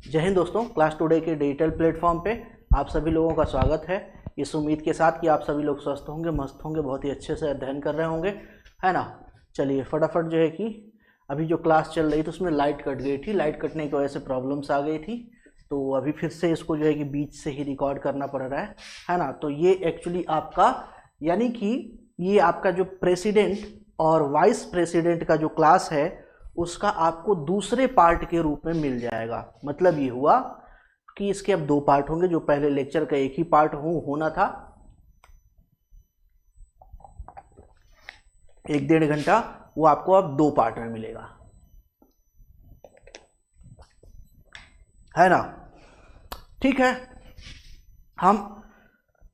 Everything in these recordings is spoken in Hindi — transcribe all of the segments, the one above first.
जय हिंद दोस्तों। क्लास टुडे के डिजिटल प्लेटफॉर्म पे आप सभी लोगों का स्वागत है। इस उम्मीद के साथ कि आप सभी लोग स्वस्थ होंगे, मस्त होंगे, बहुत ही अच्छे से अध्ययन कर रहे होंगे, है ना। चलिए फटाफट जो है कि अभी जो क्लास चल रही थी उसमें लाइट कट गई थी। लाइट कटने की वजह से प्रॉब्लम्स आ गई थी, तो अभी फिर से इसको जो है कि बीच से ही रिकॉर्ड करना पड़ रहा है ना। तो ये एक्चुअली आपका यानी कि ये आपका जो प्रेसिडेंट और वाइस प्रेसिडेंट का जो क्लास है उसका आपको दूसरे पार्ट के रूप में मिल जाएगा। मतलब ये हुआ कि इसके अब दो पार्ट होंगे। जो पहले लेक्चर का एक ही पार्ट होना था, 1-1.5 घंटा, वो आपको अब दो पार्ट में मिलेगा, है ना। ठीक है, हम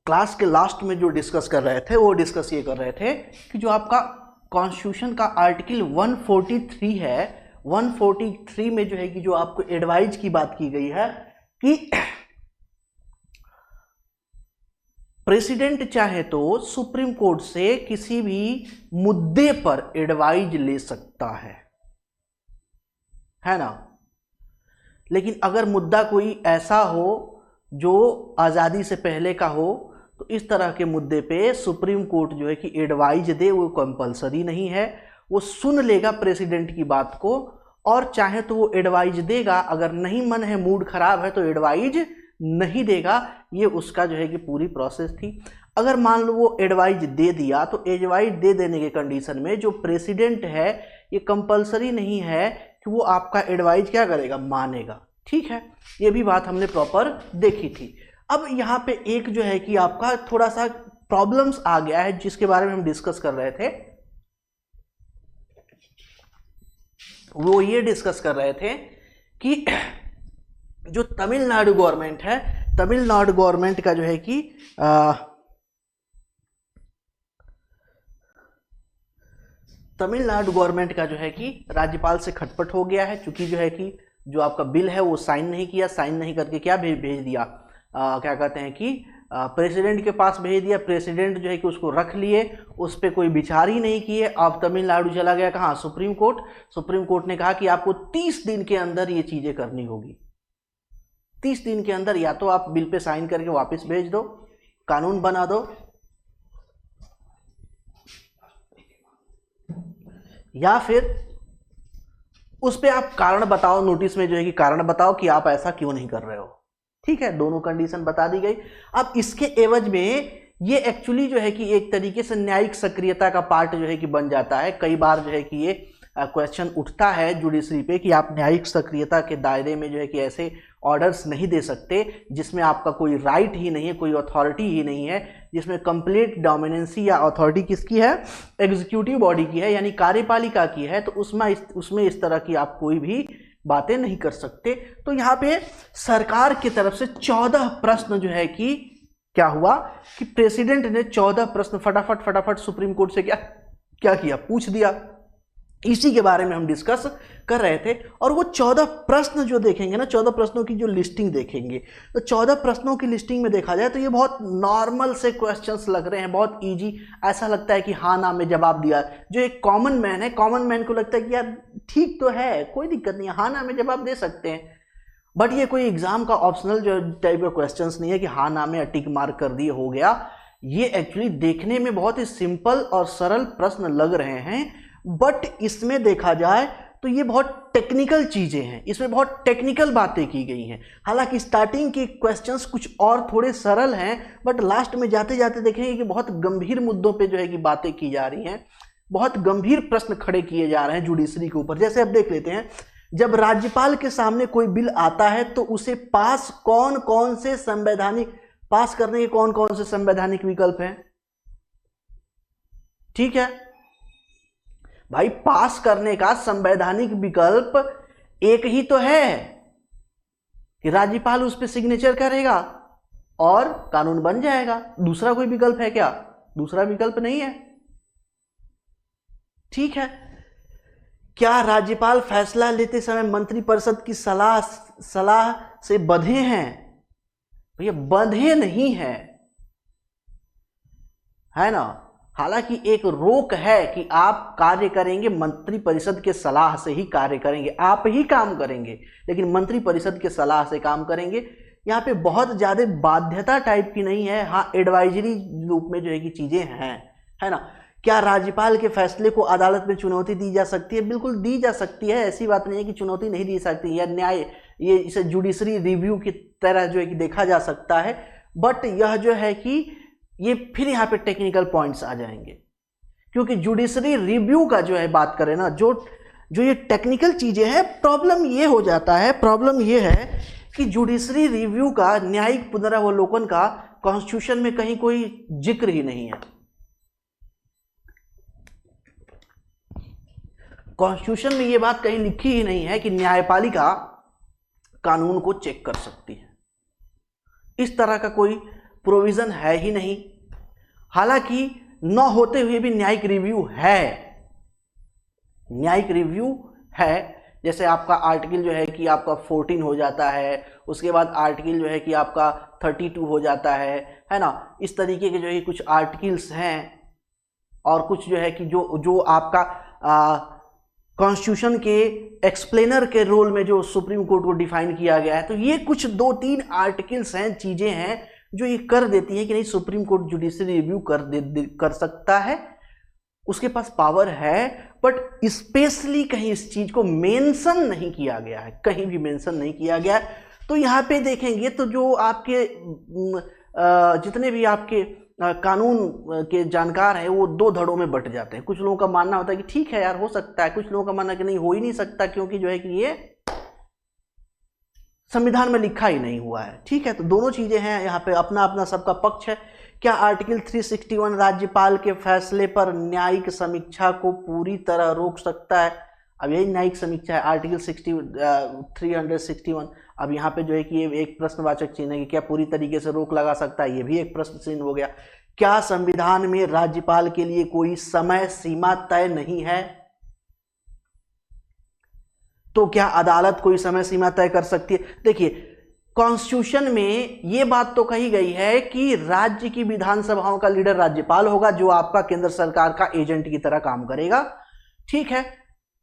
क्लास के लास्ट में जो डिस्कस कर रहे थे वो डिस्कस ये कर रहे थे कि जो आपका कॉन्स्टिट्यूशन का आर्टिकल 143 है, 143 में जो है कि जो आपको एडवाइज की बात की गई है कि प्रेसिडेंट चाहे तो सुप्रीम कोर्ट से किसी भी मुद्दे पर एडवाइज ले सकता है ना। लेकिन अगर मुद्दा कोई ऐसा हो जो आज़ादी से पहले का हो तो इस तरह के मुद्दे पे सुप्रीम कोर्ट जो है कि एडवाइज दे, वो कंपलसरी नहीं है। वो सुन लेगा प्रेसिडेंट की बात को और चाहे तो वो एडवाइज देगा, अगर नहीं मन है, मूड खराब है तो एडवाइज नहीं देगा। ये उसका जो है कि पूरी प्रोसेस थी। अगर मान लो वो एडवाइज दे दिया तो एडवाइज दे देने के कंडीशन में जो प्रेसिडेंट है ये कंपलसरी नहीं है कि वो आपका एडवाइज क्या करेगा, मानेगा। ठीक है, ये भी बात हमने प्रॉपर देखी थी। अब यहाँ पे एक जो है कि आपका थोड़ा सा प्रॉब्लम्स आ गया है जिसके बारे में हम डिस्कस कर रहे थे। वो ये डिस्कस कर रहे थे कि जो तमिलनाडु गवर्नमेंट है, तमिलनाडु गवर्नमेंट का जो है कि तमिलनाडु गवर्नमेंट का जो है कि राज्यपाल से खटपट हो गया है, चूंकि जो है कि जो आपका बिल है वो साइन नहीं किया। साइन नहीं करके क्या भेज दिया, क्या कहते हैं कि प्रेसिडेंट के पास भेज दिया। प्रेसिडेंट जो है कि उसको रख लिए, उस पर कोई विचार ही नहीं किए। अब तमिलनाडु चला गया कहाँ, सुप्रीम कोर्ट। सुप्रीम कोर्ट ने कहा कि आपको 30 दिन के अंदर ये चीजें करनी होगी। 30 दिन के अंदर या तो आप बिल पे साइन करके वापस भेज दो, कानून बना दो, या फिर उस पे आप कारण बताओ, नोटिस में जो है कि कारण बताओ कि आप ऐसा क्यों नहीं कर रहे हो। ठीक है, दोनों कंडीशन बता दी गई। अब इसके एवज में ये एक्चुअली जो है कि एक तरीके से न्यायिक सक्रियता का पार्ट जो है कि बन जाता है। कई बार जो है कि ये क्वेश्चन उठता है जुडिशरी पे कि आप न्यायिक सक्रियता के दायरे में जो है कि ऐसे ऑर्डर्स नहीं दे सकते जिसमें आपका कोई राइट ही नहीं है, कोई अथॉरिटी ही नहीं है, जिसमें कंप्लीट डोमिनेंसी या अथॉरिटी किसकी है, एग्जीक्यूटिव बॉडी की है, यानी कार्यपालिका की है। तो उसमें इस तरह की आप कोई भी बातें नहीं कर सकते। तो यहाँ पे सरकार की तरफ से 14 प्रश्न जो है कि क्या हुआ कि प्रेसिडेंट ने 14 प्रश्न फटाफट सुप्रीम कोर्ट से क्या किया, पूछ दिया। इसी के बारे में हम डिस्कस कर रहे थे। और वो 14 प्रश्न जो देखेंगे ना, 14 प्रश्नों की जो लिस्टिंग देखेंगे, तो 14 प्रश्नों की लिस्टिंग में देखा जाए तो ये बहुत नॉर्मल से क्वेश्चंस लग रहे हैं, बहुत इजी। ऐसा लगता है कि हाँ ना में जवाब दिया। जो एक कॉमन मैन है, कॉमन मैन को लगता है कि यार ठीक तो है, कोई दिक्कत नहीं है, हाँ ना में जवाब दे सकते हैं। बट ये कोई एग्जाम का ऑप्शनल जो टाइप का क्वेश्चंस नहीं है कि हाँ ना में टिक मार्क कर दिए हो गया। ये एक्चुअली देखने में बहुत ही सिंपल और सरल प्रश्न लग रहे हैं, बट इसमें देखा जाए तो ये बहुत टेक्निकल चीजें हैं, इसमें बहुत टेक्निकल बातें की गई हैं। हालांकि स्टार्टिंग के क्वेश्चंस कुछ और थोड़े सरल हैं, बट लास्ट में जाते जाते देखेंगे कि बहुत गंभीर मुद्दों पे जो है कि बातें की जा रही हैं, बहुत गंभीर प्रश्न खड़े किए जा रहे हैं जुडिशरी के ऊपर। जैसे अब देख लेते हैं, जब राज्यपाल के सामने कोई बिल आता है तो उसे पास कौन कौन से संवैधानिक, पास करने के कौन कौन से संवैधानिक विकल्प हैं। ठीक है भाई, पास करने का संवैधानिक विकल्प एक ही तो है कि राज्यपाल उस पर सिग्नेचर करेगा और कानून बन जाएगा। दूसरा कोई विकल्प है क्या? दूसरा विकल्प नहीं है। ठीक है, क्या राज्यपाल फैसला लेते समय मंत्रिपरिषद की सलाह से बंधे हैं? भैया बंधे नहीं है, है ना। हालांकि एक रोक है कि आप कार्य करेंगे मंत्री परिषद के सलाह से ही कार्य करेंगे, आप ही काम करेंगे लेकिन मंत्री परिषद के सलाह से काम करेंगे। यहाँ पे बहुत ज़्यादा बाध्यता टाइप की नहीं है, हाँ एडवाइजरी रूप में जो है कि चीज़ें हैं, है ना। क्या राज्यपाल के फैसले को अदालत में चुनौती दी जा सकती है? बिल्कुल दी जा सकती है, ऐसी बात नहीं है कि चुनौती नहीं दी सकती, या न्याय ये इसे जुडिशरी रिव्यू की तरह जो है कि देखा जा सकता है। बट यह जो है कि ये फिर यहाँ पे टेक्निकल पॉइंट्स आ जाएंगे, क्योंकि जुडिशरी रिव्यू का जो है बात करें ना, जो ये टेक्निकल चीज़ें हैं, प्रॉब्लम ये हो जाता है, प्रॉब्लम ये है कि जुडिशरी रिव्यू का, न्यायिक पुनरावलोकन का कॉन्स्टिट्यूशन में कहीं कोई जिक्र ही नहीं है। कॉन्स्टिट्यूशन में ये बात कहीं लिखी ही नहीं है कि न्यायपालिका कानून को चेक कर सकती है, इस तरह का कोई प्रोविजन है ही नहीं। हालांकि न होते हुए भी न्यायिक रिव्यू है, न्यायिक रिव्यू है। जैसे आपका आर्टिकल जो है कि आपका 14 हो जाता है, उसके बाद आर्टिकल जो है कि आपका 32 हो जाता है ना। इस तरीके के जो है कुछ आर्टिकल्स हैं, और कुछ जो है कि जो आपका कॉन्स्टिट्यूशन के एक्सप्लेनर के रोल में जो सुप्रीम कोर्ट को डिफाइन किया गया है, तो ये कुछ 2-3 आर्टिकल्स हैं, चीज़ें हैं जो ये कर देती हैं कि नहीं सुप्रीम कोर्ट जुडिशरी रिव्यू कर सकता है, उसके पास पावर है। बट स्पेशली कहीं इस चीज़ को मेंशन नहीं किया गया है, कहीं भी मेंशन नहीं किया गया है। तो यहाँ पे देखेंगे तो जो आपके जितने भी आपके कानून के जानकार हैं वो 2 धड़ों में बट जाते हैं। कुछ लोगों का मानना होता है कि ठीक है यार हो सकता है, कुछ लोगों का मानना कि नहीं हो ही नहीं सकता, क्योंकि जो है कि ये संविधान में लिखा ही नहीं हुआ है। ठीक है, तो दोनों चीजें हैं, यहाँ पे अपना अपना सबका पक्ष है। क्या आर्टिकल 361 राज्यपाल के फैसले पर न्यायिक समीक्षा को पूरी तरह रोक सकता है? अब यही न्यायिक समीक्षा है, आर्टिकल 361। अब यहाँ पे जो है कि ये एक प्रश्नवाचक चिन्ह है कि क्या पूरी तरीके से रोक लगा सकता है, ये भी एक प्रश्न चिन्ह हो गया। क्या संविधान में राज्यपाल के लिए कोई समय सीमा तय नहीं है? तो क्या अदालत कोई समय सीमा तय कर सकती है? देखिए, कॉन्स्टिट्यूशन में ये बात तो कही गई है कि राज्य की विधानसभाओं का लीडर राज्यपाल होगा, जो आपका केंद्र सरकार का एजेंट की तरह काम करेगा। ठीक है,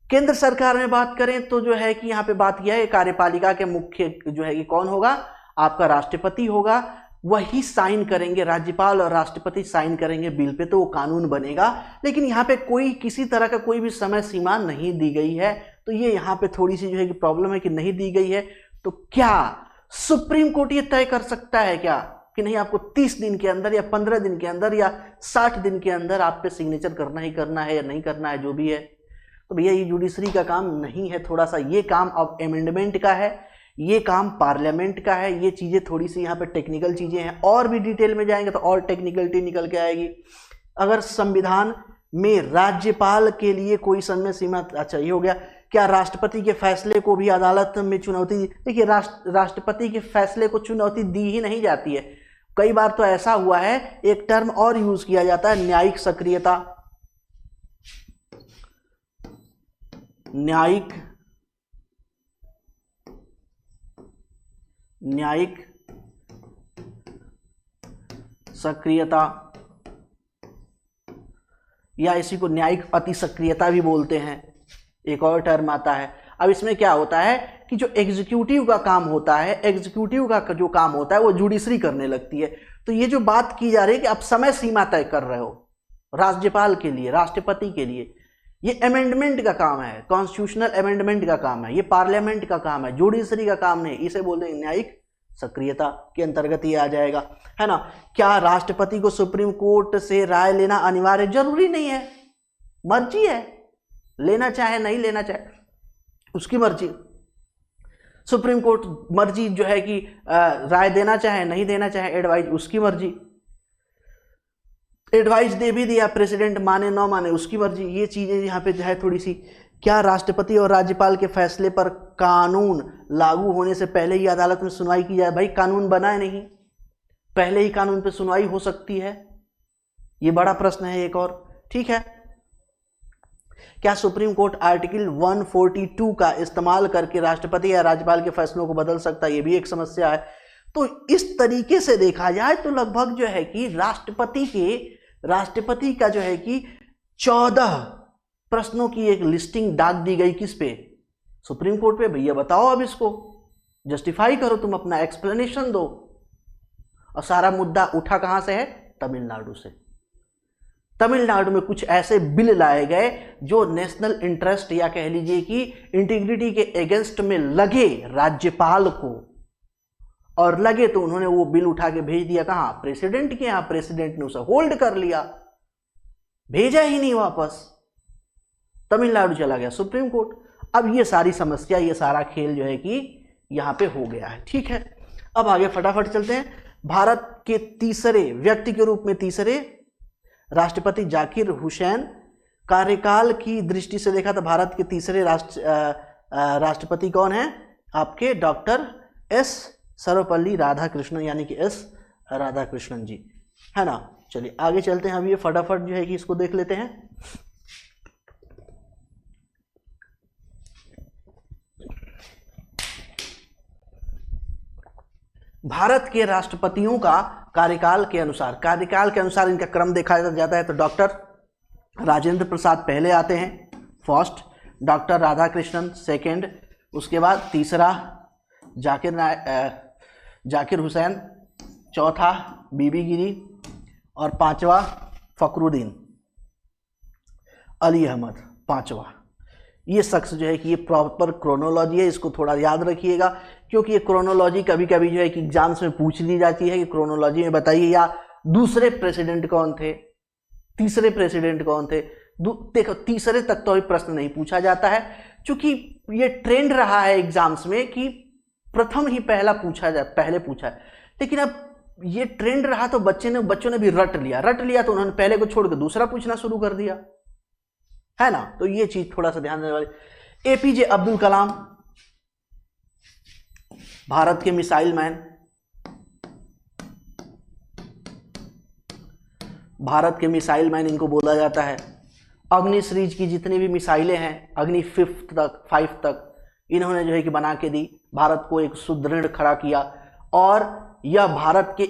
केंद्र सरकार में बात करें तो जो है कि यहाँ पे बात यह है, कार्यपालिका के मुख्य जो है कि कौन होगा, आपका राष्ट्रपति होगा, वही साइन करेंगे, राज्यपाल और राष्ट्रपति साइन करेंगे बिल पे तो वो कानून बनेगा। लेकिन यहाँ पे कोई किसी तरह का कोई भी समय सीमा नहीं दी गई है, तो ये यहाँ पे थोड़ी सी जो है कि प्रॉब्लम है कि नहीं दी गई है। तो क्या सुप्रीम कोर्ट ये तय कर सकता है क्या कि नहीं आपको 30 दिन के अंदर या 15 दिन के अंदर या 60 दिन के अंदर आप पे सिग्नेचर करना ही करना है या नहीं करना है, जो भी है? तो भैया ये जुडिशरी का काम नहीं है, थोड़ा सा ये काम अब अमेंडमेंट का है, ये काम पार्लियामेंट का है। ये चीज़ें थोड़ी सी यहाँ पे टेक्निकल चीज़ें हैं, और भी डिटेल में जाएंगे तो और टेक्निकलिटी निकल के आएगी। अगर संविधान में राज्यपाल के लिए कोई समय सीमा, अच्छा ये हो गया। क्या राष्ट्रपति के फैसले को भी अदालत में चुनौती? देखिए, राष्ट्रपति के फैसले को चुनौती दी ही नहीं जाती है। कई बार तो ऐसा हुआ है, एक टर्म और यूज किया जाता है, न्यायिक सक्रियता। न्यायिक सक्रियता, या इसी को न्यायिक अति सक्रियता भी बोलते हैं, एक और टर्म आता है। अब इसमें क्या होता है कि जो एग्जीक्यूटिव का काम होता है, एग्जीक्यूटिव का जो काम होता है वो जुडिशरी करने लगती है। तो ये जो बात की जा रही है कि आप समय सीमा तय कर रहे हो राज्यपाल के लिए, राष्ट्रपति के लिए, ये अमेंडमेंट का काम है, कॉन्स्टिट्यूशनल अमेंडमेंट का काम है, ये पार्लियामेंट का काम है, जुडिशरी का काम नहीं। इसे बोलते हैं न्यायिक सक्रियता के अंतर्गत ये आ जाएगा, है ना। क्या राष्ट्रपति को सुप्रीम कोर्ट से राय लेना अनिवार्य? जरूरी नहीं है, मर्जी है, लेना चाहे नहीं लेना चाहे उसकी मर्जी। सुप्रीम कोर्ट मर्जी जो है कि राय देना चाहे नहीं देना चाहे, एडवाइज उसकी मर्जी। एडवाइस दे भी दिया, प्रेसिडेंट माने ना माने उसकी मर्जी। ये चीजें यहाँ पे जो है थोड़ी सी। क्या राष्ट्रपति और राज्यपाल के फैसले पर कानून लागू होने से पहले ही अदालत में सुनवाई की जाए? भाई कानून बना है नहीं, पहले ही कानून पे सुनवाई हो सकती है? ये बड़ा प्रश्न है एक और। ठीक है, क्या सुप्रीम कोर्ट आर्टिकल 142 का इस्तेमाल करके राष्ट्रपति या राज्यपाल के फैसलों को बदल सकता है? ये भी एक समस्या है। तो इस तरीके से देखा जाए तो लगभग जो है कि राष्ट्रपति के राष्ट्रपति का जो है कि 14 प्रश्नों की एक लिस्टिंग डाल दी गई, किस पे? सुप्रीम कोर्ट पे। भैया बताओ, अब इसको जस्टिफाई करो, तुम अपना एक्सप्लेनेशन दो। और सारा मुद्दा उठा कहां से है? तमिलनाडु से। तमिलनाडु में कुछ ऐसे बिल लाए गए जो नेशनल इंटरेस्ट या कह लीजिए कि इंटीग्रिटी के अगेंस्ट में लगे राज्यपाल को, और लगे तो उन्होंने वो बिल उठा के भेज दिया कहां? प्रेसिडेंट के यहां। प्रेसिडेंट ने उसे होल्ड कर लिया, भेजा ही नहीं वापस, तमिलनाडु चला गया सुप्रीम कोर्ट। अब ये सारी समस्या, ये सारा खेल जो है कि यहां पे हो गया है। ठीक है, अब आगे फटाफट चलते हैं। भारत के तीसरे व्यक्ति के रूप में, तीसरे राष्ट्रपति जाकिर हुसैन, कार्यकाल की दृष्टि से देखा तो भारत के तीसरे राष्ट्रपति कौन है? आपके डॉक्टर एस सर्वपल्ली राधाकृष्णन, यानी कि एस राधाकृष्णन जी, है ना। चलिए आगे चलते हैं। अब ये फटाफट जो है कि इसको देख लेते हैं। भारत के राष्ट्रपतियों का कार्यकाल के अनुसार इनका क्रम देखा जाता है तो डॉक्टर राजेंद्र प्रसाद पहले आते हैं, फर्स्ट, डॉक्टर राधाकृष्णन सेकंड, उसके बाद तीसरा जाकिर हुसैन, चौथा बीबी गिरी, और पांचवा फखरुद्दीन अली अहमद, पांचवा। ये शख्स जो है कि ये प्रॉपर क्रोनोलॉजी है, इसको थोड़ा याद रखिएगा, क्योंकि ये क्रोनोलॉजी कभी कभी जो है कि एग्जाम्स में पूछ ली जाती है कि क्रोनोलॉजी में बताइए या दूसरे प्रेसिडेंट कौन थे, तीसरे प्रेसिडेंट कौन थे। देखो तीसरे तक तो अभी प्रश्न नहीं पूछा जाता है, क्योंकि ये ट्रेंड रहा है एग्जाम्स में कि प्रथम ही पहले पूछा है, लेकिन अब ये ट्रेंड रहा तो बच्चों ने भी रट लिया तो उन्होंने पहले को छोड़ के दूसरा पूछना शुरू कर दिया, है ना। तो ये चीज थोड़ा सा ध्यान देने वाली। एपीजे अब्दुल कलाम, भारत के मिसाइल मैन, इनको बोला जाता है। अग्नि सीरीज की जितनी भी मिसाइलें हैं, अग्नि 5 तक इन्होंने जो है कि बना के दी, भारत को एक सुदृढ़ खड़ा किया। और यह भारत के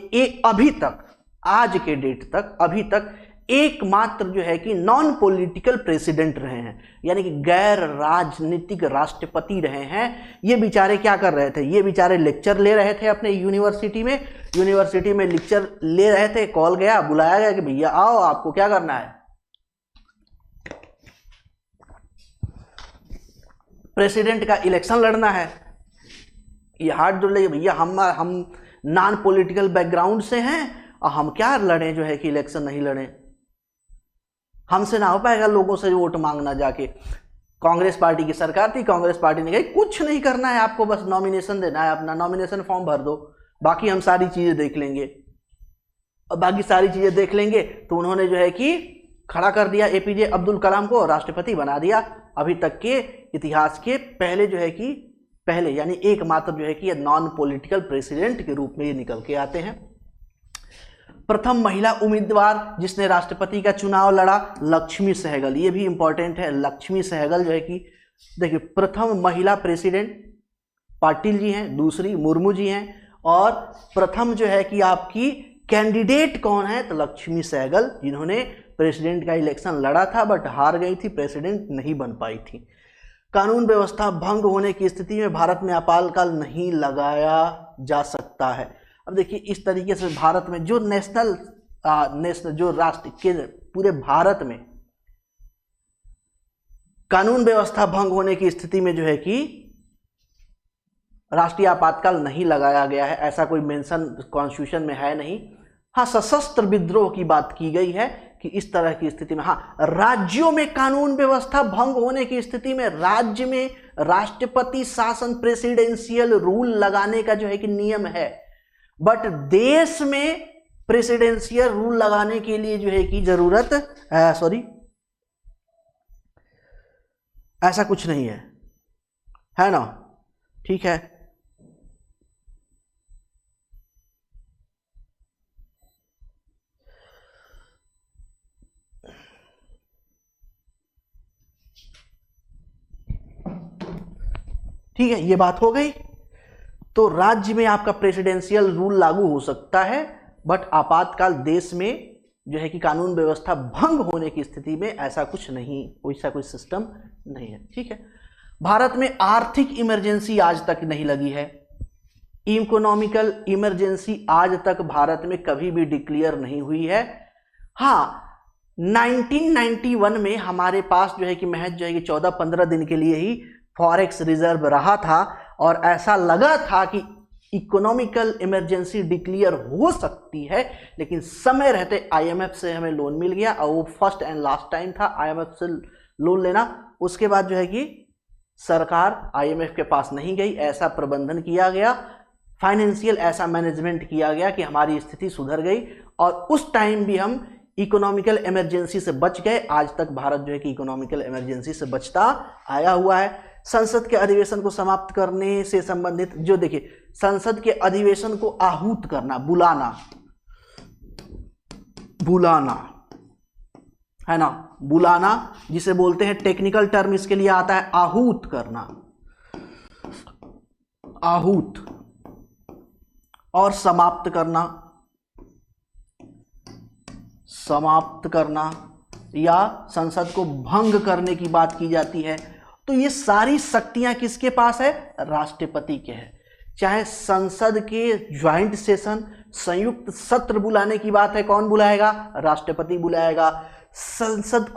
अभी तक, आज के डेट तक, अभी तक एकमात्र जो है कि नॉन पॉलिटिकल प्रेसिडेंट रहे हैं, यानी कि गैर राजनीतिक राष्ट्रपति रहे हैं। ये बेचारे क्या कर रहे थे? ये बेचारे लेक्चर ले रहे थे अपने यूनिवर्सिटी में लेक्चर ले रहे थे, कॉल गया, बुलाया गया कि भैया आओ, आपको क्या करना है? प्रेसिडेंट का इलेक्शन लड़ना है। ये हाथ जोड़ ले भैया, हम नॉन पॉलिटिकल बैकग्राउंड से हैं और हम क्या लड़ें जो है कि इलेक्शन नहीं लड़ें, हमसे ना हो पाएगा लोगों से वोट मांगना जाके। कांग्रेस पार्टी की सरकार थी, कांग्रेस पार्टी ने कही कुछ नहीं करना है आपको, बस नॉमिनेशन देना है, अपना नॉमिनेशन फॉर्म भर दो, बाकी हम सारी चीजें देख लेंगे। और बाकी सारी चीजें देख लेंगे तो उन्होंने जो है कि खड़ा कर दिया एपीजे अब्दुल कलाम को, राष्ट्रपति बना दिया। अभी तक के इतिहास के पहले जो है कि यानी एकमात्र जो है कि नॉन पॉलिटिकल प्रेसिडेंट के रूप में ये निकल के आते हैं। प्रथम महिला उम्मीदवार जिसने राष्ट्रपति का चुनाव लड़ा, लक्ष्मी सहगल। ये भी इंपॉर्टेंट है, लक्ष्मी सहगल जो है कि देखिए प्रथम महिला प्रेसिडेंट पाटिल जी हैं, दूसरी मुर्मू जी हैं, और प्रथम जो है कि आपकी कैंडिडेट कौन है? तो लक्ष्मी सहगल, जिन्होंने प्रेसिडेंट का इलेक्शन लड़ा था बट हार गई थी, प्रेसिडेंट नहीं बन पाई थी। कानून व्यवस्था भंग होने की स्थिति में भारत में आपातकाल नहीं लगाया जा सकता है। अब देखिए इस तरीके से भारत में जो नेशनल जो राष्ट्र के पूरे भारत में कानून व्यवस्था भंग होने की स्थिति में जो है कि राष्ट्रीय आपातकाल नहीं लगाया गया है, ऐसा कोई मेंशन कॉन्स्टिट्यूशन में है नहीं। हाँ, सशस्त्र विद्रोह की बात की गई है कि इस तरह की स्थिति में, हाँ, राज्यों में कानून व्यवस्था भंग होने की स्थिति में राज्य में राष्ट्रपति शासन प्रेसिडेंशियल रूल लगाने का जो है कि नियम है, बट देश में प्रेसिडेंशियल रूल लगाने के लिए जो है कि जरूरत ऐसा कुछ नहीं है ना। ठीक है, ठीक है, ये बात हो गई। तो राज्य में आपका प्रेसिडेंशियल रूल लागू हो सकता है, बट आपातकाल देश में जो है कि कानून व्यवस्था भंग होने की स्थिति में ऐसा कुछ नहीं, वैसा कोई सिस्टम नहीं है। ठीक है, भारत में आर्थिक इमरजेंसी आज तक नहीं लगी है। इकोनॉमिकल इमरजेंसी आज तक भारत में कभी भी डिक्लेयर नहीं हुई है। हाँ, 1991 में हमारे पास जो है कि महज जो है कि 14-15 दिन के लिए ही फॉरेक्स रिजर्व रहा था और ऐसा लगा था कि इकोनॉमिकल इमरजेंसी डिक्लेयर हो सकती है, लेकिन समय रहते आईएमएफ से हमें लोन मिल गया और वो फर्स्ट एंड लास्ट टाइम था आईएमएफ से लोन लेना। उसके बाद जो है कि सरकार आईएमएफ के पास नहीं गई, ऐसा प्रबंधन किया गया, फाइनेंशियल ऐसा मैनेजमेंट किया गया कि हमारी स्थिति सुधर गई और उस टाइम भी हम इकोनॉमिकल इमरजेंसी से बच गए। आज तक भारत जो है कि इकोनॉमिकल इमरजेंसी से बचता आया हुआ है। संसद के अधिवेशन को समाप्त करने से संबंधित जो देखिए, संसद के अधिवेशन को आहूत करना, बुलाना है ना, बुलाना जिसे बोलते हैं, टेक्निकल टर्म इसके लिए आता है आहूत करना, आहूत, और समाप्त करना या संसद को भंग करने की बात की जाती है। तो ये सारी शक्तियां किसके पास है? राष्ट्रपति के है। चाहे संसद के ज्वाइंट सेशन, संयुक्त सत्र बुलाने की बात है, कौन बुलाएगा? राष्ट्रपति बुलाएगा। संसद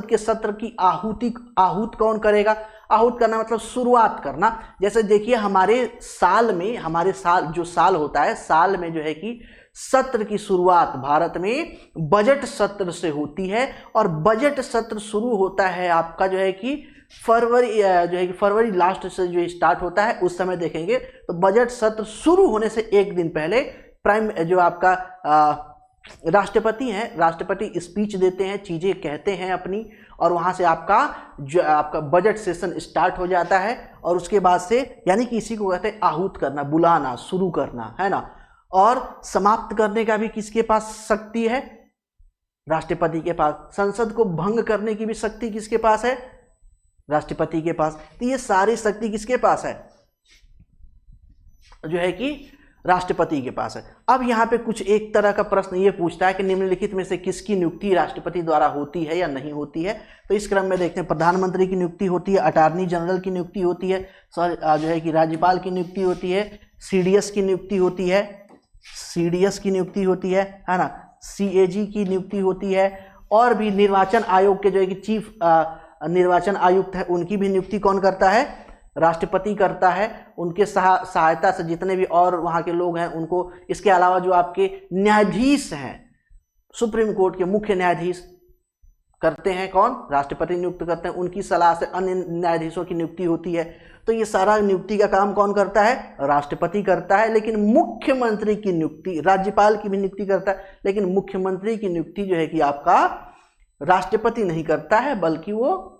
के सत्र की आहूत कौन करेगा? आहूत करना मतलब शुरुआत करना। जैसे देखिए हमारे साल जो साल होता है, साल में जो है कि सत्र की शुरुआत भारत में बजट सत्र से होती है और बजट सत्र शुरू होता है आपका जो है कि फरवरी लास्ट से जो स्टार्ट होता है, उस समय देखेंगे तो बजट सत्र शुरू होने से एक दिन पहले जो आपका राष्ट्रपति हैं, राष्ट्रपति स्पीच देते हैं, चीजें कहते हैं अपनी, और वहां से आपका बजट सेशन स्टार्ट हो जाता है। और उसके बाद से यानी कि इसी को कहते हैं आहूत करना, बुलाना, शुरू करना, है ना। और समाप्त करने का भी किसके पास शक्ति है? राष्ट्रपति के पास। संसद को भंग करने की भी शक्ति किसके पास है? राष्ट्रपति के पास। तो ये सारी शक्ति किसके पास है? जो है कि राष्ट्रपति के पास है। अब यहाँ पे कुछ एक तरह का प्रश्न ये पूछता है कि निम्नलिखित में से किसकी नियुक्ति राष्ट्रपति द्वारा होती है या नहीं होती है। तो इस क्रम में देखते हैं, प्रधानमंत्री की नियुक्ति होती है, अटॉर्नी जनरल की नियुक्ति होती है, जो है कि राज्यपाल की नियुक्ति होती है, सीडीएस की नियुक्ति होती है, है ना, सीएजी की नियुक्ति होती है, और भी निर्वाचन आयोग के जो है कि चीफ निर्वाचन आयुक्त है, उनकी भी नियुक्ति कौन करता है? राष्ट्रपति करता है। उनके सहायता से जितने भी और वहाँ के लोग हैं उनको, इसके अलावा जो आपके न्यायाधीश हैं, सुप्रीम कोर्ट के मुख्य न्यायाधीश करते हैं कौन? राष्ट्रपति नियुक्त करते हैं। उनकी सलाह से अन्य न्यायाधीशों की नियुक्ति होती है। तो ये सारा नियुक्ति का काम कौन करता है? राष्ट्रपति करता है। लेकिन मुख्यमंत्री की नियुक्ति, राज्यपाल की भी नियुक्ति करता है, लेकिन मुख्यमंत्री की नियुक्ति जो है कि आपका राष्ट्रपति नहीं करता है, बल्कि वो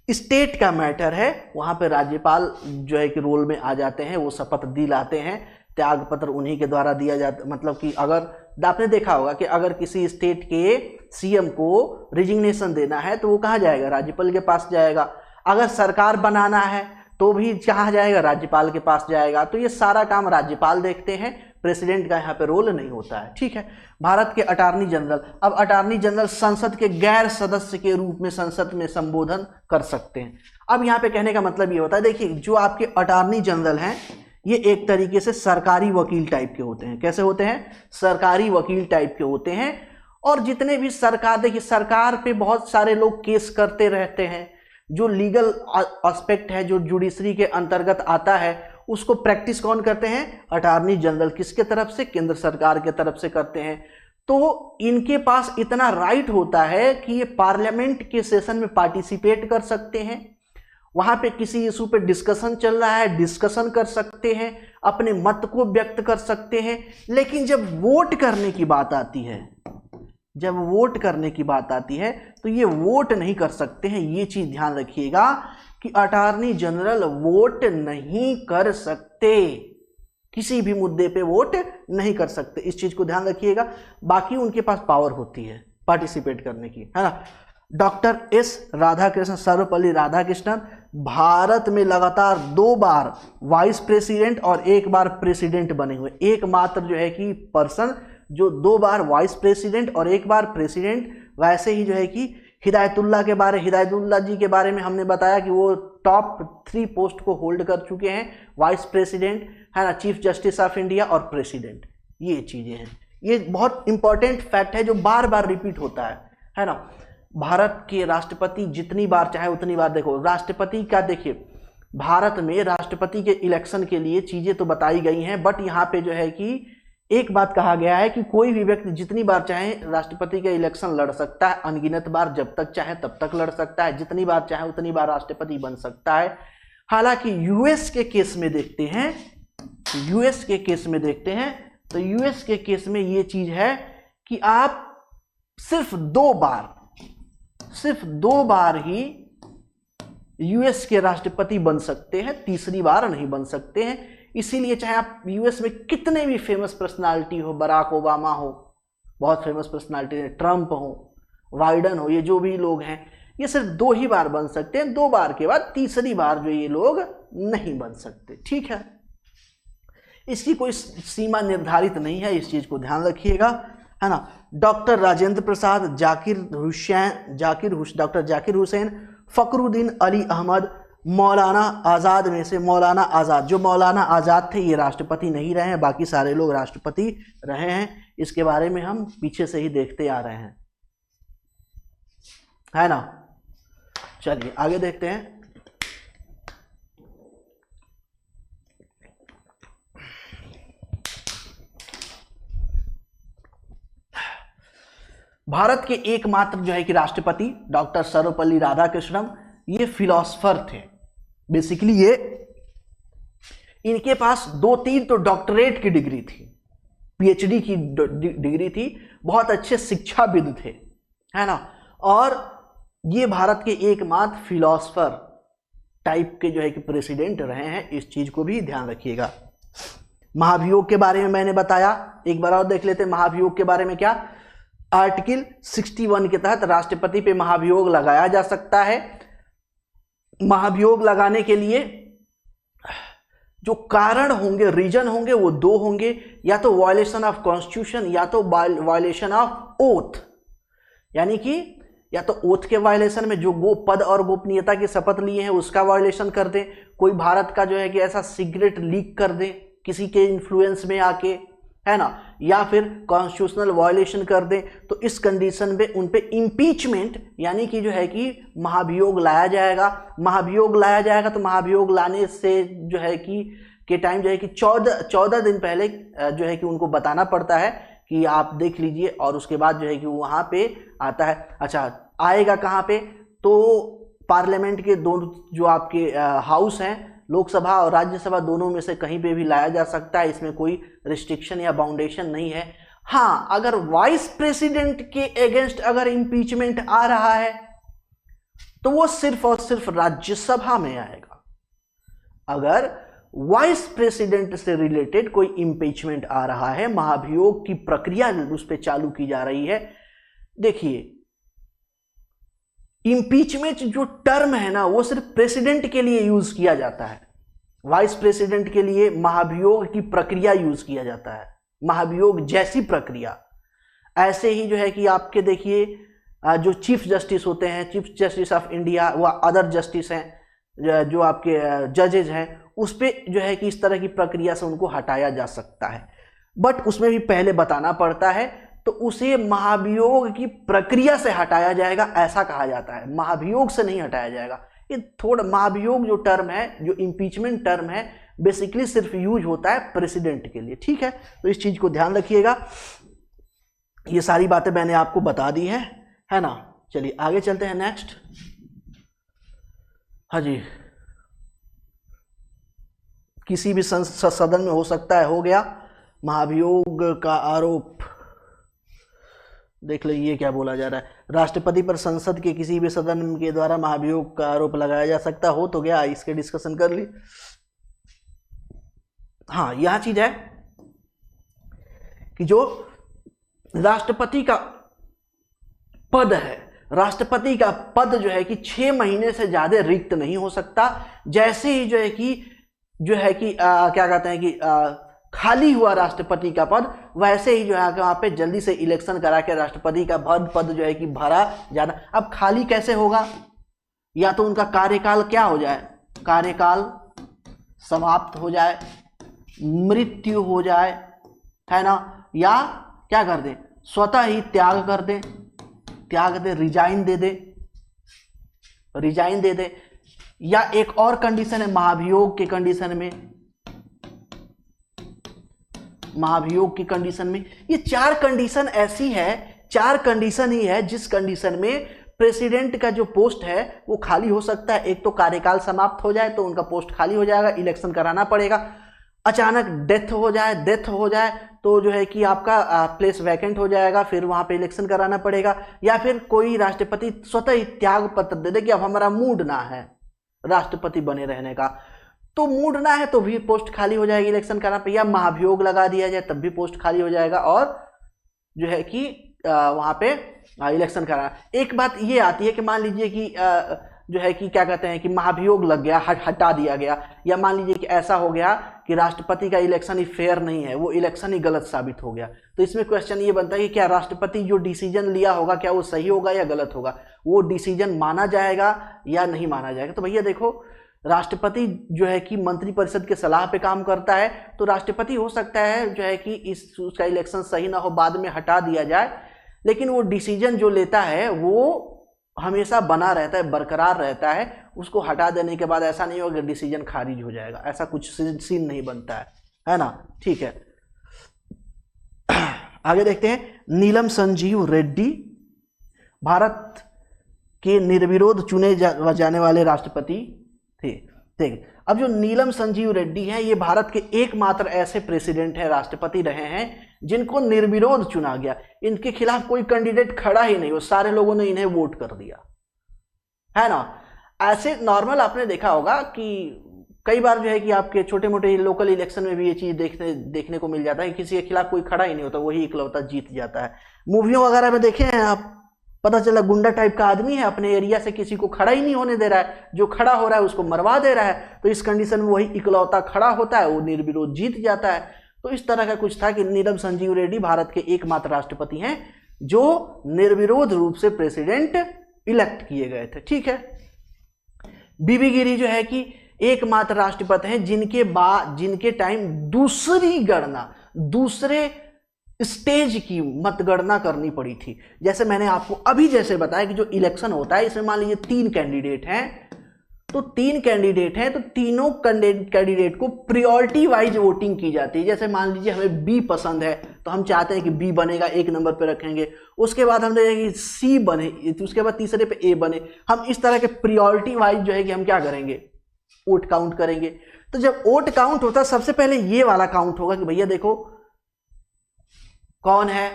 स्टेट का मैटर है। वहां पे राज्यपाल जो है कि रोल में आ जाते हैं, वो शपथ दिलाते हैं, त्याग पत्र उन्हीं के द्वारा दिया जाता। मतलब कि अगर आपने देखा होगा कि अगर किसी स्टेट के सीएम को रिजिग्नेशन देना है तो वो कहाँ जाएगा? राज्यपाल के पास जाएगा। अगर सरकार बनाना है तो भी कहाँ जाएगा? राज्यपाल के पास जाएगा। तो ये सारा काम राज्यपाल देखते हैं, प्रेसिडेंट का यहाँ पे रोल नहीं होता है। ठीक है। भारत के अटॉर्नी जनरल, अब अटॉर्नी जनरल संसद के गैर सदस्य के रूप में संसद में संबोधन कर सकते हैं। अब यहाँ पे कहने का मतलब ये होता है, देखिए जो आपके अटॉर्नी जनरल हैं ये एक तरीके से सरकारी वकील टाइप के होते हैं। कैसे होते हैं? सरकारी वकील टाइप के होते हैं। और जितने भी देखिए सरकार पे बहुत सारे लोग केस करते रहते हैं। जो लीगल एस्पेक्ट है, जो जुडिशरी के अंतर्गत आता है, उसको प्रैक्टिस कौन करते हैं? Attorney general. किसके तरफ से? केंद्र सरकार के तरफ से करते हैं। तो इनके पास इतना राइट होता है कि ये पार्लियामेंट के सेशन में पार्टिसिपेट कर सकते हैं, वहां पे किसी इशू पे डिस्कशन चल रहा है, डिस्कशन कर सकते हैं, अपने मत को व्यक्त कर सकते हैं। लेकिन जब वोट करने की बात आती है, तो ये वोट नहीं कर सकते हैं। ये चीज ध्यान रखिएगा कि अटॉर्नी जनरल वोट नहीं कर सकते, किसी भी मुद्दे पे वोट नहीं कर सकते, इस चीज को ध्यान रखिएगा। बाकी उनके पास पावर होती है पार्टिसिपेट करने की, है ना। डॉक्टर एस राधाकृष्णन, सर्वपल्ली राधाकृष्णन भारत में लगातार 2 बार वाइस प्रेसिडेंट और 1 बार प्रेसिडेंट बने हुए, एकमात्र जो है कि पर्सन जो 2 बार वाइस प्रेसिडेंट और 1 बार प्रेसिडेंट। वैसे ही जो है कि हिदायतुल्लाह जी के बारे में हमने बताया कि वो टॉप 3 पोस्ट को होल्ड कर चुके हैं, वाइस प्रेसिडेंट है ना, चीफ जस्टिस ऑफ इंडिया और प्रेसिडेंट। ये चीजें हैं, ये बहुत इंपॉर्टेंट फैक्ट है जो बार बार रिपीट होता है ना। भारत के राष्ट्रपति जितनी बार चाहे उतनी बार, देखो राष्ट्रपति का, देखिए भारत में राष्ट्रपति के इलेक्शन के लिए चीजें तो बताई गई हैं, बट यहाँ पे जो है कि एक बात कहा गया है कि कोई भी व्यक्ति जितनी बार चाहे राष्ट्रपति का इलेक्शन लड़ सकता है, अनगिनत बार, जब तक चाहे तब तक लड़ सकता है, जितनी बार चाहे उतनी बार राष्ट्रपति बन सकता है। हालांकि यूएस के केस में देखते हैं, यूएस के केस में देखते हैं तो यूएस के केस में ये चीज है कि आप सिर्फ 2 बार ही यूएस के राष्ट्रपति बन सकते हैं, तीसरी बार नहीं बन सकते हैं। इसीलिए चाहे आप यूएस में कितने भी फेमस पर्सनालिटी हो, बराक ओबामा हो, बहुत फेमस पर्सनालिटी है, ट्रंप हो, बाइडन हो, ये जो भी लोग हैं, ये सिर्फ 2 ही बार बन सकते हैं। 2 बार के बाद तीसरी बार जो ये लोग नहीं बन सकते, ठीक है। इसकी कोई सीमा निर्धारित नहीं है, इस चीज को ध्यान रखिएगा, है ना। डॉक्टर राजेंद्र प्रसाद, डॉक्टर जाकिर हुसैन, फखरुद्दीन अली अहमद, मौलाना आज़ाद में से मौलाना आज़ाद, जो मौलाना आज़ाद थे ये राष्ट्रपति नहीं रहे हैं, बाकी सारे लोग राष्ट्रपति रहे हैं। इसके बारे में हम पीछे से ही देखते आ रहे हैं, है ना। चलिए आगे देखते हैं। भारत के एकमात्र जो है कि राष्ट्रपति डॉक्टर सर्वपल्ली राधाकृष्णन, ये फिलोसफर थे। बेसिकली ये, इनके पास 2-3 तो डॉक्टरेट की डिग्री थी, पीएचडी की डिग्री थी, बहुत अच्छे शिक्षाविद थे, है ना। और ये भारत के एकमात्र फिलोसफर टाइप के जो है कि प्रेसिडेंट रहे हैं, इस चीज को भी ध्यान रखिएगा। महाभियोग के बारे में मैंने बताया, एक बार और देख लेते हैं महाभियोग के बारे में। क्या आर्टिकल 61 के तहत राष्ट्रपति पे महाभियोग लगाया जा सकता है। महाभियोग लगाने के लिए जो कारण होंगे, रीजन होंगे, वो 2 होंगे, या तो वायलेशन ऑफ कॉन्स्टिट्यूशन या तो वायलेशन ऑफ ओथ, यानी कि या तो ओथ के वायलेशन में जो पद और गोपनीयता की शपथ लिए हैं उसका वायलेशन कर दें, कोई भारत का जो है कि ऐसा सीक्रेट लीक कर दें किसी के इन्फ्लुएंस में आके, है ना, या फिर कॉन्स्टिट्यूशनल वायलेशन कर दें, तो इस कंडीशन पे उन पे इम्पीचमेंट यानी कि जो है कि महाभियोग लाया जाएगा। महाभियोग लाया जाएगा तो महाभियोग लाने से जो है कि के टाइम जो है कि 14 दिन पहले जो है कि उनको बताना पड़ता है कि आप देख लीजिए, और उसके बाद जो है कि वहाँ पे आता है। अच्छा, आएगा कहाँ पे? तो पार्लियामेंट के दोनों जो आपके हाउस हैं, लोकसभा और राज्यसभा, दोनों में से कहीं पे भी लाया जा सकता है, इसमें कोई रिस्ट्रिक्शन या बाउंडेशन नहीं है। हाँ, अगर वाइस प्रेसिडेंट के अगेंस्ट अगर इम्पीचमेंट आ रहा है तो वो सिर्फ और सिर्फ राज्यसभा में आएगा। अगर वाइस प्रेसिडेंट से रिलेटेड कोई इम्पीचमेंट आ रहा है, महाभियोग की प्रक्रिया उस पर चालू की जा रही है। देखिए, इम्पीचमेंट जो टर्म है ना, वो सिर्फ प्रेसिडेंट के लिए यूज किया जाता है, वाइस प्रेसिडेंट के लिए महाभियोग की प्रक्रिया यूज किया जाता है, महाभियोग जैसी प्रक्रिया। ऐसे ही जो है कि आपके देखिए जो चीफ जस्टिस होते हैं, चीफ जस्टिस ऑफ इंडिया, व अदर जस्टिस हैं जो आपके जजेज हैं, उस पर जो है कि इस तरह की प्रक्रिया से उनको हटाया जा सकता है, बट उसमें भी पहले बताना पड़ता है, तो उसे महाभियोग की प्रक्रिया से हटाया जाएगा, ऐसा कहा जाता है, महाभियोग से नहीं हटाया जाएगा। ये थोड़ा महाभियोग जो टर्म है, जो इम्पीचमेंट टर्म है, बेसिकली सिर्फ यूज होता है प्रेसिडेंट के लिए, ठीक है। तो इस चीज को ध्यान रखिएगा। ये सारी बातें मैंने आपको बता दी है ना। चलिए आगे चलते हैं नेक्स्ट। हाँ जी, किसी भी सदन में हो सकता है, हो गया महाभियोग का आरोप। देख लीजिए क्या बोला जा रहा है, राष्ट्रपति पर संसद के किसी भी सदन के द्वारा महाभियोग का आरोप लगाया जा सकता हो, तो गया, इसके डिस्कशन कर ली। हाँ, यह चीज है कि जो राष्ट्रपति का पद है, राष्ट्रपति का पद जो है कि 6 महीने से ज्यादा रिक्त नहीं हो सकता। जैसे ही जो है कि क्या कहते हैं कि खाली हुआ राष्ट्रपति का पद, वैसे ही जो है वहां पे जल्दी से इलेक्शन करा के राष्ट्रपति का पद जो है कि भरा जाना। अब खाली कैसे होगा? या तो उनका कार्यकाल क्या हो जाए, कार्यकाल समाप्त हो जाए, मृत्यु हो जाए, है ना, या क्या कर दे, स्वतः ही त्याग कर दे, रिजाइन दे दे, या एक और कंडीशन है महाभियोग के कंडीशन में, महाभियोग की कंडीशन में। ये 4 कंडीशन ऐसी है, 4 कंडीशन ही है जिस कंडीशन में प्रेसिडेंट का जो पोस्ट है वो खाली हो सकता है। एक तो कार्यकाल समाप्त हो जाए तो उनका पोस्ट खाली हो जाएगा, इलेक्शन कराना पड़ेगा। अचानक डेथ हो जाए तो जो है कि आपका प्लेस वैकेंट हो जाएगा, फिर वहां पे इलेक्शन कराना पड़ेगा। या फिर कोई राष्ट्रपति स्वतः ही त्याग पत्र दे दे कि अब हमारा मूड ना है राष्ट्रपति बने रहने का, तो मूड ना है तो भी पोस्ट खाली हो जाएगी, इलेक्शन कराना पड़ेगा। या महाभियोग लगा दिया जाए तब भी पोस्ट खाली हो जाएगा और जो है कि वहां पे इलेक्शन कराना। एक बात ये आती है कि मान लीजिए कि जो है कि क्या कहते हैं कि महाभियोग लग गया, हटा दिया गया, या मान लीजिए कि ऐसा हो गया कि राष्ट्रपति का इलेक्शन ही फेयर नहीं है, वो इलेक्शन ही गलत साबित हो गया, तो इसमें क्वेश्चन ये बनता है कि क्या राष्ट्रपति जो डिसीजन लिया होगा क्या वो सही होगा या गलत होगा, वो डिसीजन माना जाएगा या नहीं माना जाएगा। तो भैया देखो, राष्ट्रपति जो है कि मंत्रिपरिषद के सलाह पे काम करता है, तो राष्ट्रपति हो सकता है जो है कि उसका इलेक्शन सही ना हो, बाद में हटा दिया जाए, लेकिन वो डिसीजन जो लेता है वो हमेशा बना रहता है, बरकरार रहता है। उसको हटा देने के बाद ऐसा नहीं होगा कि डिसीजन खारिज हो जाएगा, ऐसा कुछ सीन नहीं बनता है ना। ठीक है, आगे देखते हैं। नीलम संजीव रेड्डी भारत के निर्विरोध चुने जाने वाले राष्ट्रपति थे। ठीक, अब जो नीलम संजीव रेड्डी हैं ये भारत के एकमात्र ऐसे प्रेसिडेंट हैं, राष्ट्रपति रहे हैं जिनको निर्विरोध चुना गया। इनके खिलाफ कोई कैंडिडेट खड़ा ही नहीं, वो सारे लोगों ने इन्हें वोट कर दिया, है ना। ऐसे नॉर्मल आपने देखा होगा कि कई बार जो है कि आपके छोटे मोटे लोकल इलेक्शन में भी ये चीज देखने को मिल जाता है, किसी के खिलाफ कोई खड़ा ही नहीं होता, वही इकलौता जीत जाता है। मूवियों वगैरह में देखे हैं आप, पता चला गुंडा टाइप का आदमी है, अपने एरिया से किसी को खड़ा ही नहीं होने दे रहा है, जो खड़ा हो रहा है उसको मरवा दे रहा है, तो इस कंडीशन में वही इकलौता खड़ा होता है, वो निर्विरोध जीत जाता है। तो इस तरह का कुछ था कि नीलम संजीव रेड्डी भारत के एकमात्र राष्ट्रपति हैं जो निर्विरोध रूप से प्रेसिडेंट इलेक्ट किए गए थे। ठीक है, बीबी गिरी जो है कि एकमात्र राष्ट्रपति हैं जिनके टाइम दूसरे स्टेज की मतगणना करनी पड़ी थी। जैसे मैंने आपको अभी जैसे बताया कि जो इलेक्शन होता है इसमें मान लीजिए 3 कैंडिडेट हैं, तो 3 कैंडिडेट हैं, तो तीनों कैंडिडेट को प्रायोरिटी वाइज वोटिंग की जाती है। जैसे मान लीजिए हमें बी पसंद है तो हम चाहते हैं कि बी बनेगा, 1 नंबर पे रखेंगे, उसके बाद हम देखेंगे कि सी बने, उसके बाद तीसरे पे ए बने। हम इस तरह के प्रायोरिटी वाइज जो है कि हम क्या करेंगे, वोट काउंट करेंगे। तो जब वोट काउंट होता है सबसे पहले ये वाला काउंट होगा कि भैया देखो कौन है,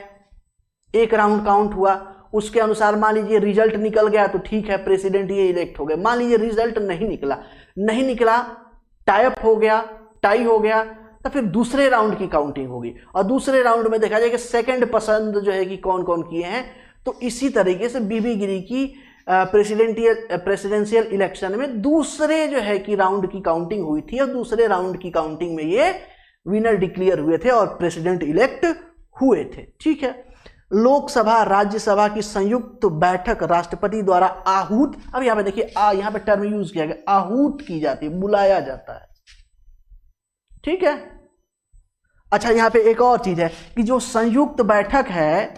एक राउंड काउंट हुआ, उसके अनुसार मान लीजिए रिजल्ट निकल गया तो ठीक है, प्रेसिडेंट ये इलेक्ट हो गए। मान लीजिए रिजल्ट नहीं निकला, टाई हो गया, तो फिर दूसरे राउंड की काउंटिंग होगी और दूसरे राउंड में देखा जाएगा सेकंड पसंद जो है कि कौन कौन किए हैं। तो इसी तरीके से बीबी गिरी की प्रेसिडेंशियल इलेक्शन में दूसरे जो है कि राउंड की काउंटिंग हुई थी और दूसरे राउंड की काउंटिंग में ये विनर डिक्लेयर हुए थे और प्रेसिडेंट इलेक्ट हुए थे। ठीक है, लोकसभा राज्यसभा की संयुक्त बैठक राष्ट्रपति द्वारा आहूत, अब यहां पे देखिए यहां पे टर्म यूज किया गया, आहूत की जाती है, बुलाया जाता है। ठीक है, अच्छा यहां पे एक और चीज है कि जो संयुक्त बैठक है,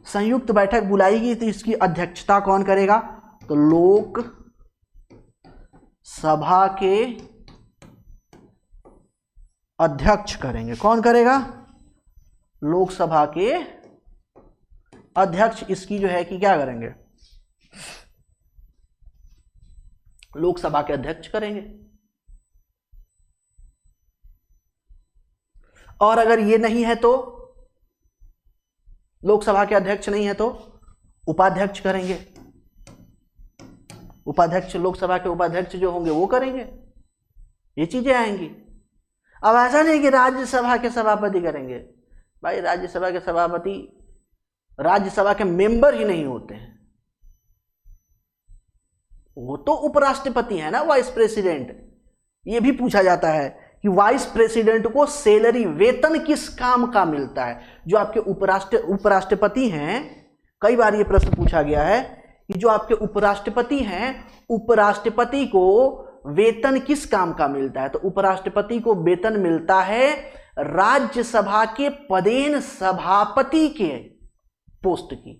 संयुक्त बैठक बुलाएगी तो इसकी अध्यक्षता कौन करेगा, तो लोक सभा के अध्यक्ष करेंगे। कौन करेगा, लोकसभा के अध्यक्ष इसकी जो है कि क्या करेंगे, लोकसभा के अध्यक्ष करेंगे। और अगर ये नहीं है तो, लोकसभा के अध्यक्ष नहीं है तो उपाध्यक्ष करेंगे। उपाध्यक्ष, लोकसभा के उपाध्यक्ष जो होंगे वो करेंगे, ये चीजें आएंगी। अब ऐसा नहीं कि राज्यसभा के सभापति करेंगे, भाई राज्यसभा के सभापति राज्यसभा के मेंबर ही नहीं होते हैं, वो तो उपराष्ट्रपति है ना, वाइस प्रेसिडेंट। ये भी पूछा जाता है कि वाइस प्रेसिडेंट को सैलरी, वेतन किस काम का मिलता है। जो आपके उपराष्ट्रपति हैं, कई बार ये प्रश्न पूछा गया है कि जो आपके उपराष्ट्रपति हैं, उपराष्ट्रपति को वेतन किस काम का मिलता है। तो उपराष्ट्रपति को वेतन मिलता है राज्यसभा के पदेन सभापति के पोस्ट की।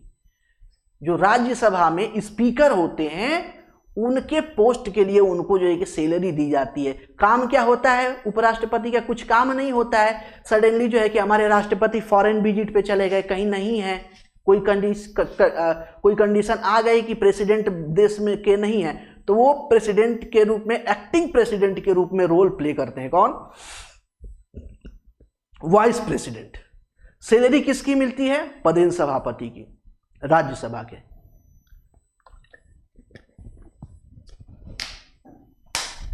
जो राज्यसभा में स्पीकर होते हैं उनके पोस्ट के लिए उनको जो है कि सैलरी दी जाती है। काम क्या होता है उपराष्ट्रपति का? कुछ काम नहीं होता है। सडनली जो है कि हमारे राष्ट्रपति फॉरेन विजिट पे चले गए, कहीं नहीं है, कोई कंडीशन आ गई कि प्रेसिडेंट देश में के नहीं है, तो वो प्रेसिडेंट के रूप में, एक्टिंग प्रेसिडेंट के रूप में रोल प्ले करते हैं। कौन? Vice president. सैलरी किसकी मिलती है? पदेन सभापति की, राज्यसभा के।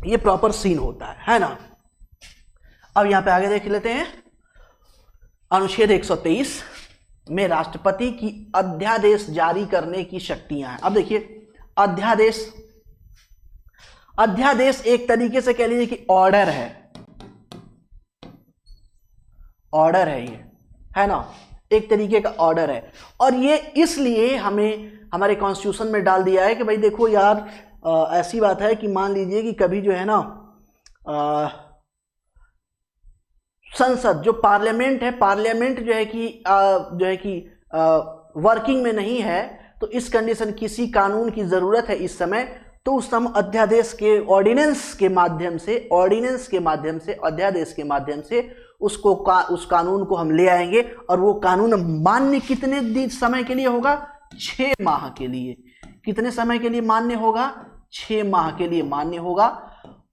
ये प्रॉपर सीन होता है ना। अब यहां पे आगे देख लेते हैं। अनुच्छेद 123 में राष्ट्रपति की अध्यादेश जारी करने की शक्तियां हैं। अब देखिए, अध्यादेश एक तरीके से कह लीजिए कि ऑर्डर है, ऑर्डर है, ये है ना, एक तरीके का ऑर्डर है। और ये इसलिए हमें हमारे कॉन्स्टिट्यूशन में डाल दिया है कि भाई देखो यार, ऐसी बात है कि मान लीजिए कि कभी जो है ना संसद, जो पार्लियामेंट है, पार्लियामेंट जो है कि वर्किंग में नहीं है, तो इस कंडीशन किसी कानून की जरूरत है इस समय, तो उस समय अध्यादेश के, ऑर्डिनेंस के माध्यम से, अध्यादेश के माध्यम से उस कानून को हम ले आएंगे। और वो कानून मान्य कितने समय के लिए होगा? 6 माह के लिए। कितने समय के लिए मान्य होगा? 6 माह के लिए मान्य होगा।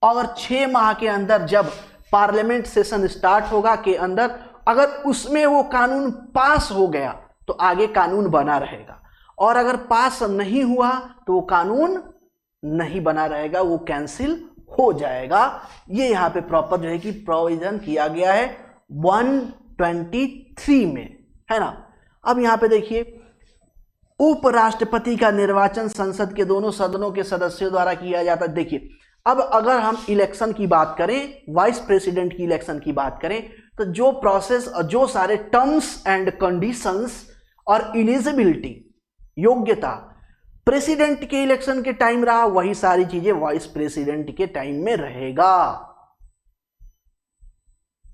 और 6 माह के अंदर जब पार्लियामेंट सेशन स्टार्ट होगा के अंदर, अगर उसमें वो कानून पास हो गया तो आगे कानून बना रहेगा, और अगर पास नहीं हुआ तो वो कानून नहीं बना रहेगा, वो कैंसिल हो जाएगा। ये यहां पे प्रॉपर जो है कि प्रोविजन किया गया है 123 में, है ना। अब यहां पे देखिए, उपराष्ट्रपति का निर्वाचन संसद के दोनों सदनों के सदस्यों द्वारा किया जाता है। देखिए, अब अगर हम इलेक्शन की बात करें, वाइस प्रेसिडेंट की इलेक्शन की बात करें, तो जो प्रोसेस और जो सारे टर्म्स एंड कंडीशंस और एलिजिबिलिटी, योग्यता प्रेसिडेंट के इलेक्शन के टाइम रहा, वही सारी चीजें वाइस प्रेसिडेंट के टाइम में रहेगा,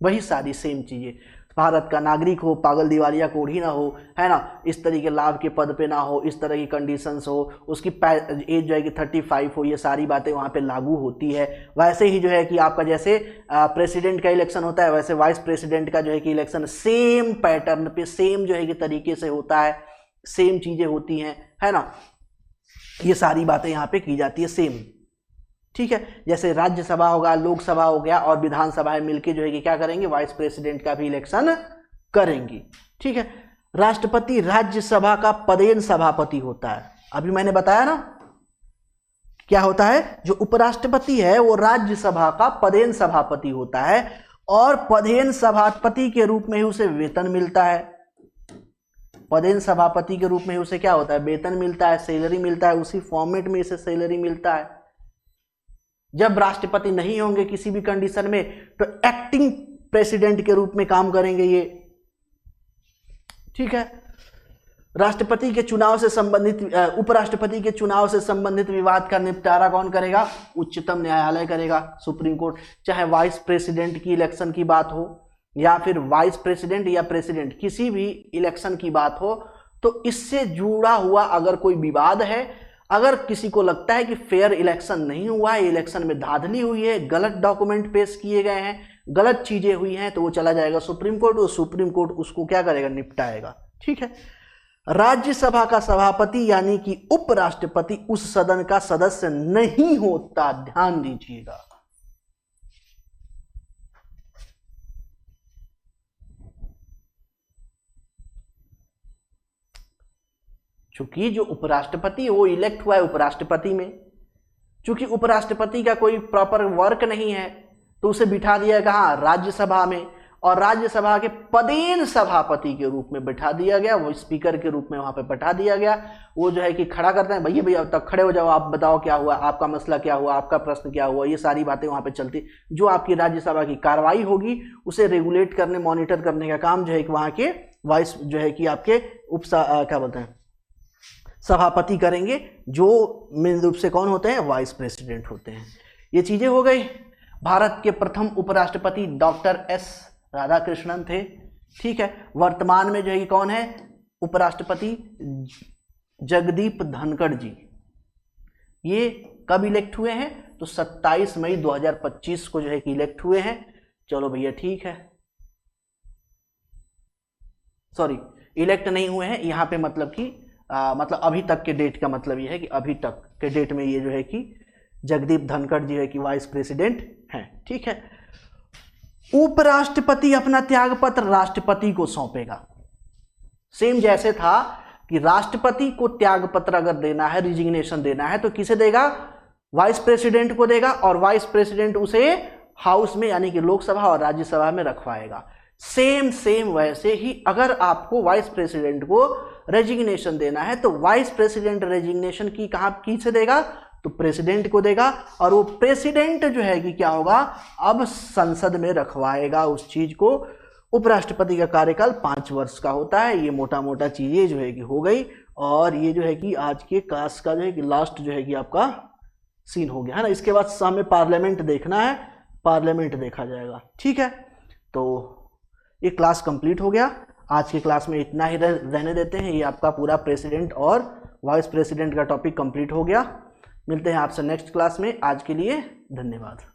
वही सारी सेम चीजें। भारत का नागरिक हो, पागल दिवालिया कोढ़ी ना हो, है ना, इस तरह के लाभ के पद पे ना हो, इस तरह की कंडीशंस हो, उसकी एज जो है कि 35 हो, ये सारी बातें वहाँ पे लागू होती है। वैसे ही जो है कि आपका जैसे प्रेसिडेंट का इलेक्शन होता है, वैसे वाइस प्रेसिडेंट का जो है कि इलेक्शन सेम पैटर्न पे, सेम जो है कि तरीके से होता है, सेम चीज़ें होती हैं, है ना। ये सारी बातें यहाँ पे की जाती है सेम, ठीक है। जैसे राज्यसभा होगा, लोकसभा हो गया, और विधानसभाएं मिलके जो है कि क्या करेंगे, वाइस प्रेसिडेंट का भी इलेक्शन करेंगी, ठीक है। राष्ट्रपति राज्यसभा का पदेन सभापति होता है। अभी मैंने बताया ना क्या होता है, जो उपराष्ट्रपति है वो राज्यसभा का पदेन सभापति होता है, और पदेन सभापति के रूप में ही उसे वेतन मिलता है। पदेन सभापति के रूप में उसे क्या होता है, वेतन मिलता है, सैलरी मिलता है, उसी फॉर्मेट में इसे सैलरी मिलता है। जब राष्ट्रपति नहीं होंगे किसी भी कंडीशन में, तो एक्टिंग प्रेसिडेंट के रूप में काम करेंगे ये, ठीक है। राष्ट्रपति के चुनाव से संबंधित, उपराष्ट्रपति के चुनाव से संबंधित विवाद का निपटारा कौन करेगा? उच्चतम न्यायालय करेगा, सुप्रीम कोर्ट। चाहे वाइस प्रेसिडेंट की इलेक्शन की बात हो, या फिर वाइस प्रेसिडेंट या प्रेसिडेंट, किसी भी इलेक्शन की बात हो, तो इससे जुड़ा हुआ अगर कोई विवाद है, अगर किसी को लगता है कि फेयर इलेक्शन नहीं हुआ है, इलेक्शन में धांधली हुई है, गलत डॉक्यूमेंट पेश किए गए हैं, गलत चीजें हुई हैं, तो वो चला जाएगा सुप्रीम कोर्ट, और सुप्रीम कोर्ट उसको क्या करेगा, निपटाएगा, ठीक है। राज्यसभा का सभापति यानी कि उपराष्ट्रपति उस सदन का सदस्य नहीं होता, ध्यान दीजिएगा। चूंकि जो उपराष्ट्रपति वो इलेक्ट हुआ है उपराष्ट्रपति में, चूंकि उपराष्ट्रपति का कोई प्रॉपर वर्क नहीं है, तो उसे बिठा दिया कहाँ, राज्यसभा में। और राज्यसभा के पदेन सभापति के रूप में बैठा दिया गया, वो स्पीकर के रूप में वहां पे बैठा दिया गया। वो जो है कि खड़ा करते हैं, भैया भैया अब तक खड़े हो जाओ, आप बताओ क्या हुआ, आपका मसला क्या हुआ, आपका प्रश्न क्या हुआ, ये सारी बातें वहां पे चलती। जो आपकी राज्यसभा की कार्रवाई होगी उसे रेगुलेट करने, मॉनिटर करने का काम जो है कि वहां के वाइस जो है कि आपके क्या बोलते हैं, सभापति करेंगे, जो मेन रूप से कौन होते हैं, वाइस प्रेसिडेंट होते हैं। ये चीजें हो गई। भारत के प्रथम उपराष्ट्रपति डॉक्टर एस राधाकृष्णन थे, ठीक है। वर्तमान में जो है कि कौन है उपराष्ट्रपति, जगदीप धनखड़ जी। ये कब इलेक्ट हुए हैं, तो 27 मई 2025 को जो है कि इलेक्ट हुए हैं। चलो भैया ठीक है, सॉरी इलेक्ट नहीं हुए हैं यहाँ पे, मतलब कि मतलब अभी तक के डेट का मतलब ये है कि अभी तक के डेट में ये जो है कि जगदीप धनखड़ जी है कि वाइस प्रेसिडेंट हैं, ठीक है। उपराष्ट्रपति अपना त्यागपत्र राष्ट्रपति को सौंपेगा। सेम जैसे था कि राष्ट्रपति को त्यागपत्र अगर देना है, रिजिग्नेशन देना है, तो किसे देगा, वाइस प्रेसिडेंट को देगा, और वाइस प्रेसिडेंट उसे हाउस में यानी कि लोकसभा और राज्यसभा में रखवाएगा। सेम वैसे ही अगर आपको वाइस प्रेसिडेंट को रेजिग्नेशन देना है तो वाइस प्रेसिडेंट रेजिग्नेशन की कहां किसे देगा, तो प्रेसिडेंट को देगा, और वो प्रेसिडेंट जो है कि क्या होगा, अब संसद में रखवाएगा उस चीज को। उपराष्ट्रपति का कार्यकाल 5 वर्ष का होता है। ये मोटा मोटा चीजें जो है कि हो गई, और ये जो है कि आज के क्लास का जो है कि लास्ट जो है कि आपका सीन हो गया है ना। इसके बाद हमें पार्लियामेंट देखना है, पार्लियामेंट देखा जाएगा, ठीक है। तो ये क्लास कंप्लीट हो गया। आज की क्लास में इतना ही रहने देते हैं। ये आपका पूरा प्रेसिडेंट और वाइस प्रेसिडेंट का टॉपिक कंप्लीट हो गया। मिलते हैं आपसे नेक्स्ट क्लास में। आज के लिए धन्यवाद।